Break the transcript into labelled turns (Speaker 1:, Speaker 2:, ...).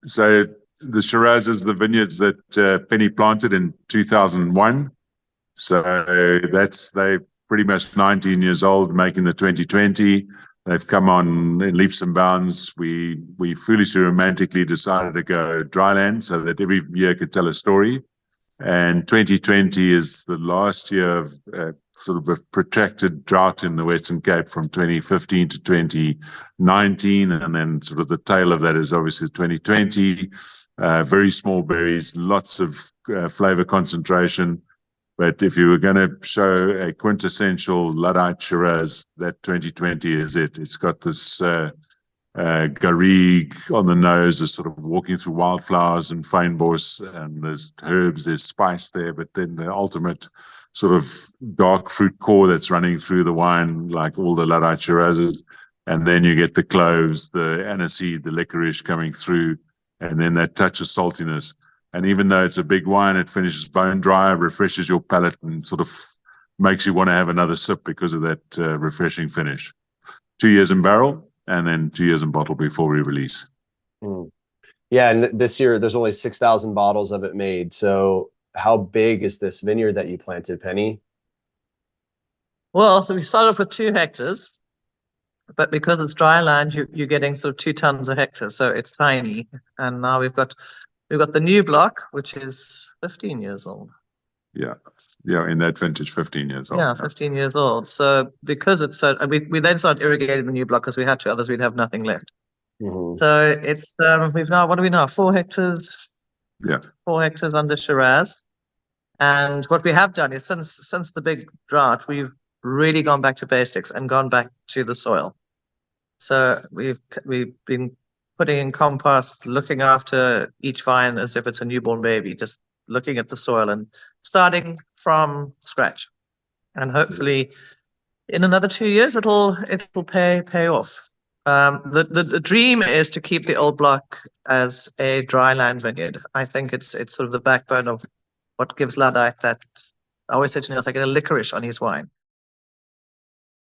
Speaker 1: So the Shiraz is the vineyards that Penny planted in 2001. So they pretty much 19 years old, making the 2020. They've come on in leaps and bounds. We foolishly romantically decided to go dryland so that every year could tell a story. And 2020 is the last year of sort of a protracted drought in the Western Cape from 2015 to 2019. And then sort of the tail of that is obviously 2020. Very small berries, lots of flavor concentration. But if you were going to show a quintessential Luddite Shiraz, that 2020 is it. It's got this garrigue on the nose, is sort of walking through wildflowers and fynbos, and there's herbs, there's spice there, but then the ultimate sort of dark fruit core that's running through the wine, like all the Luddite Shirazes. And then you get the cloves, the aniseed, the licorice coming through, and then that touch of saltiness. And even though it's a big wine, it finishes bone dry, refreshes your palate, and sort of makes you want to have another sip because of that refreshing finish. 2 years in barrel, and then 2 years in bottle before we release.
Speaker 2: Yeah, and this year there's only 6,000 bottles of it made. So how big is this vineyard that you planted, Penny?
Speaker 3: Well, so we started off with 2 hectares, but because it's dry land, you're getting sort of 2 tons a hectare, so it's tiny. And now we've got the new block, which is 15 years old.
Speaker 1: Yeah, in that vintage, 15 years old.
Speaker 3: Yeah, 15 years old. So because it's so, and we then started irrigating the new block because we had to, others we'd have nothing left. So it's we've now, what do we know? 4 hectares.
Speaker 1: Yeah,
Speaker 3: 4 hectares under Shiraz. And what we have done is since the big drought, we've really gone back to basics and gone back to the soil. So we've been putting in compost, looking after each vine as if it's a newborn baby, just looking at the soil and starting from scratch. And hopefully in another 2 years, it'll pay off. The dream is to keep the old block as a dry land vineyard. I think it's sort of the backbone of what gives Luddite that. I always say to Niels, like a licorice on his wine.